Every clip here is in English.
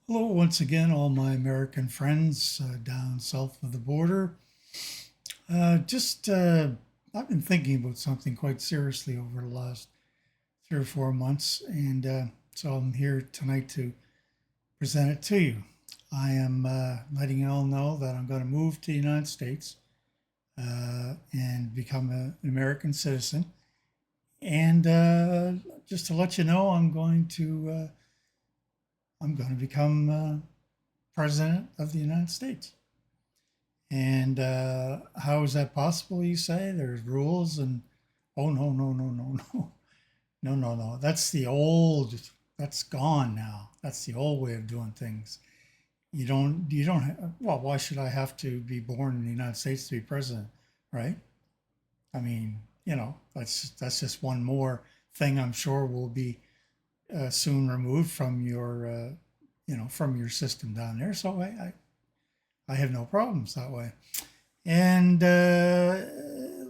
Hello, once again, all my American friends down south of the border. Just, I've been thinking about something quite seriously over the last 3 or 4 months, and so I'm here tonight to present it to you. I am letting you all know that I'm going to move to the United States and become an American citizen. And just to let you know, I'm going to become president of the United States. And how is that possible, you say? There's rules and oh no, no, no, no, no. No, no, no. That's gone now. That's the old way of doing things. Well, why should I have to be born in the United States to be president, right? I mean, that's just one more thing I'm sure will be soon removed from from your system down there. So I have no problems that way. And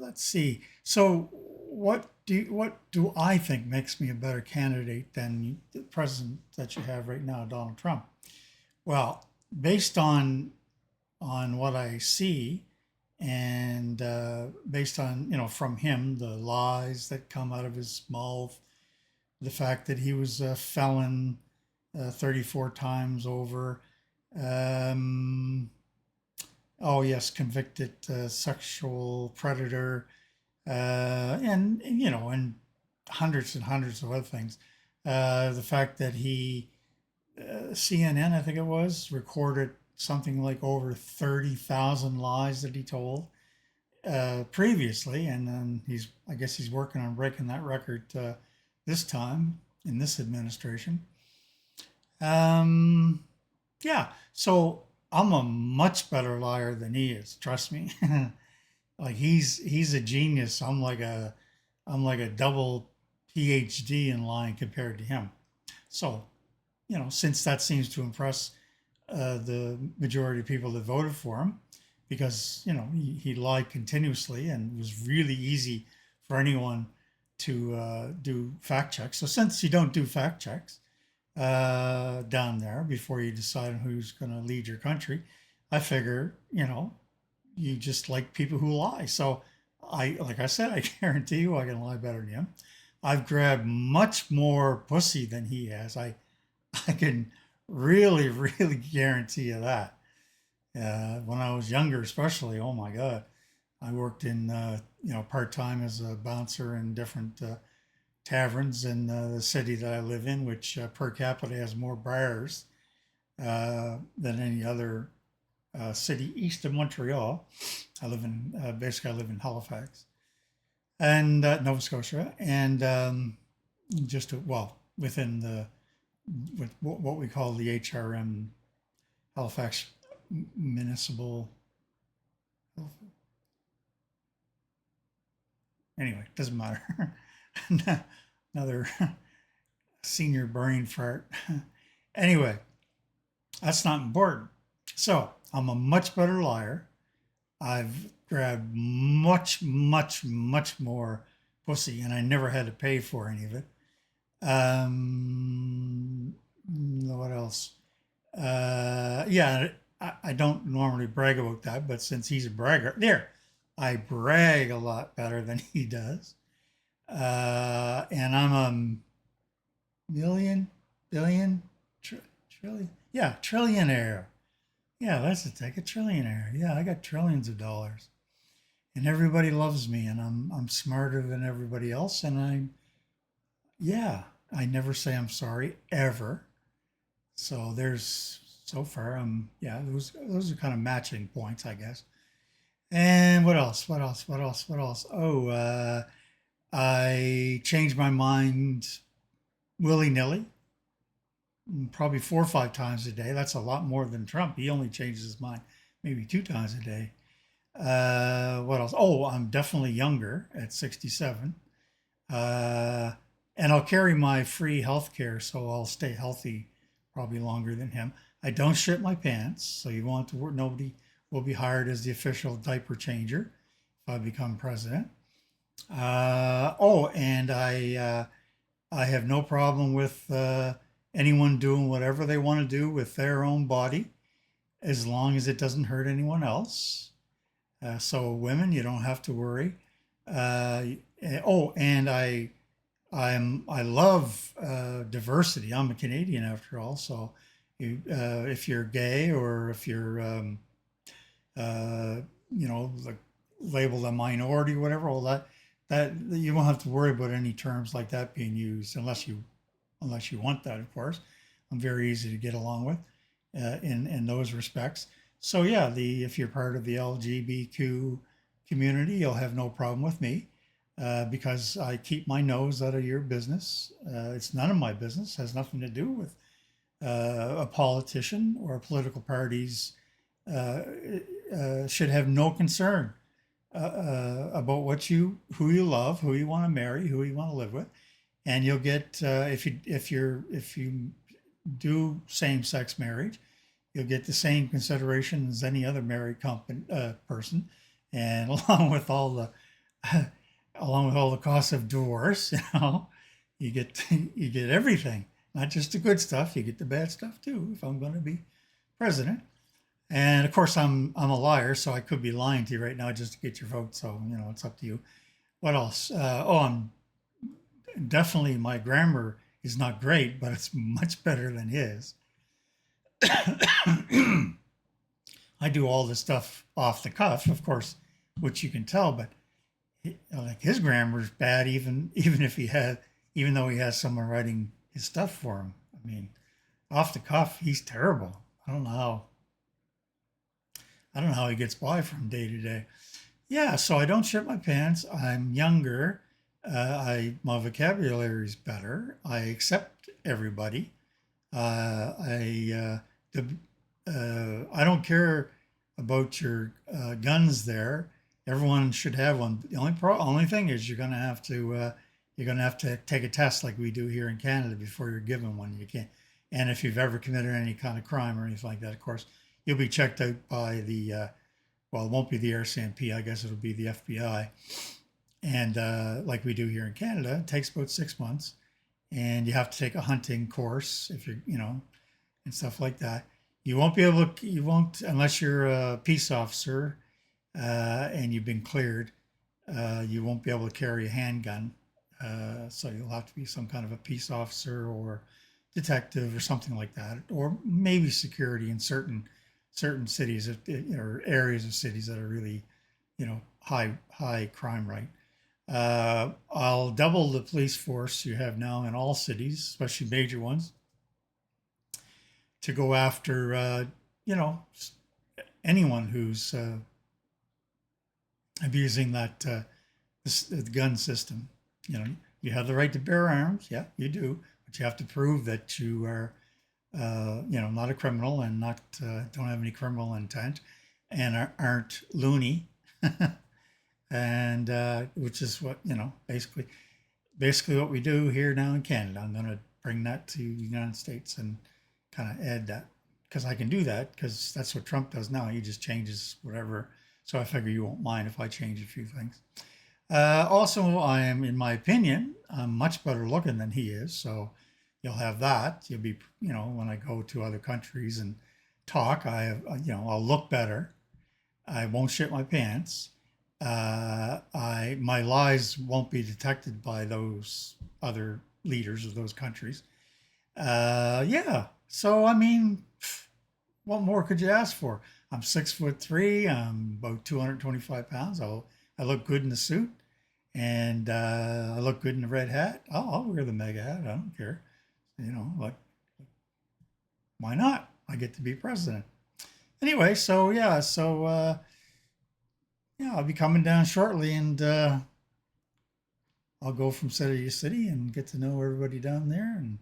let's see. So, what do I think makes me a better candidate than the president that you have right now, Donald Trump? Well, based on what I see, and based on from him the lies that come out of his mouth, the fact that he was a felon 34 times over. Um, oh yes, convicted sexual predator, and hundreds and hundreds of other things. The fact that CNN, I think it was, recorded something like over 30,000 lies that he told previously, and then I guess he's working on breaking that record this time in this administration. Um, yeah, so I'm a much better liar than he is. Trust me. Like he's a genius. I'm like a double PhD in lying compared to him. So, since that seems to impress the majority of people that voted for him, because he lied continuously and it was really easy for anyone to do fact checks. So since you don't do fact checks down there before you decide who's going to lead your country, I figure you just like people who lie. So like I said, I guarantee you I can lie better than him. I've grabbed much more pussy than he has. I can really, really guarantee you that. When I was younger, especially, oh my God, I worked in, part time as a bouncer in different taverns in the city that I live in, which per capita has more bars than any other city east of Montreal. I live in Halifax and Nova Scotia, and within with what we call the HRM, Halifax Municipal. Anyway, doesn't matter. Another senior brain fart. Anyway, that's not important. So I'm a much better liar. I've grabbed much, much, much more pussy, and I never had to pay for any of it. What else? Yeah, I don't normally brag about that, but since he's a bragger, I brag a lot better than he does. And I'm a million, billion, trillion, yeah, trillionaire. Yeah, that's it. Take a trillionaire. Yeah, I got trillions of dollars, and everybody loves me, and I'm smarter than everybody else, and yeah, I never say I'm sorry ever. So so far yeah, those are kind of matching points, I guess. And what else? What else? What else? What else? Oh, I change my mind willy nilly, probably 4 or 5 times a day. That's a lot more than Trump. He only changes his mind maybe 2 times a day. What else? Oh, I'm definitely younger at 67. Uh, and I'll carry my free health care, so I'll stay healthy probably longer than him. I don't shit my pants, so you won't have to work. Nobody will be hired as the official diaper changer if I become president. And I have no problem with anyone doing whatever they want to do with their own body, as long as it doesn't hurt anyone else. So women, you don't have to worry. Uh, oh, and I love diversity. I'm a Canadian after all, so if you're gay or if you're uh, like labeled a minority, whatever, all that you won't have to worry about any terms like that being used unless you want that, of course. I'm very easy to get along with in those respects. So yeah, the if you're part of the LGBTQ community, you'll have no problem with me because I keep my nose out of your business. It's none of my business. Has nothing to do with a politician or a political parties. Uh, should have no concern about who you love, who you want to marry, who you want to live with, and you'll get if you do same-sex marriage, you'll get the same consideration as any other married person, and along with all the costs of divorce, you get everything, not just the good stuff. You get the bad stuff too. If I'm going to be president, and of course I'm a liar, so I could be lying to you right now just to get your vote. So it's up to you. What else? I'm definitely my grammar is not great, but it's much better than his. I do all this stuff off the cuff, of course, which you can tell, but like his grammar is bad, even though he has someone writing his stuff for him. I mean, off the cuff, he's terrible. I don't know how he gets by from day to day. Yeah, so I don't shit my pants. I'm younger. My vocabulary is better. I accept everybody. I don't care about your guns there. Everyone should have one. The only thing is you're gonna have to take a test like we do here in Canada before you're given one. You can't. And if you've ever committed any kind of crime or anything like that, of course, you'll be checked out by well, it won't be the RCMP. I guess it'll be the FBI. And like we do here in Canada, it takes about 6 months, and you have to take a hunting course if and stuff like that. You won't, unless you're a peace officer and you've been cleared, you won't be able to carry a handgun. So you'll have to be some kind of a peace officer or detective or something like that, or maybe security in certain cities or areas of cities that are really, high crime rate. I'll double the police force you have now in all cities, especially major ones, to go after you know anyone who's abusing the gun system. You have the right to bear arms, yeah, you do, but you have to prove that you are not a criminal and not don't have any criminal intent and aren't loony, and which is what basically what we do here now in Canada. I'm going to bring that to the United States and kind of add that because I can do that because that's what Trump does now. He just changes whatever. So I figure you won't mind if I change a few things. Also, I am, in my opinion, I'm much better looking than he is. So you'll have that. You'll be, when I go to other countries and talk, I'll look better. I won't shit my pants. My lies won't be detected by those other leaders of those countries. Yeah. So I mean, what more could you ask for? I'm 6'3". I'm about 225 pounds. I look good in the suit, and I look good in the red hat. I'll wear the mega hat. I don't care. Like, why not? I get to be president. Anyway, so yeah, yeah, I'll be coming down shortly, and I'll go from city to city and get to know everybody down there, and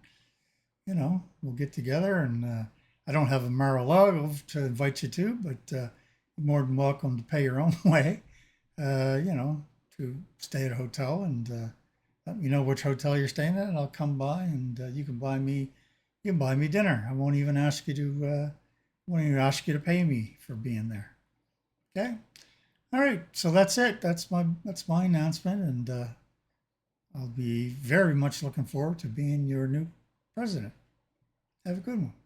we'll get together. And I don't have a Mar-a-Lago to invite you to, but you're more than welcome to pay your own way. To stay at a hotel and let me know which hotel you're staying at, and I'll come by and you can buy me dinner. I won't even ask you to pay me for being there. Okay. All right. So that's it. That's my announcement, and I'll be very much looking forward to being your new president. Have a good one.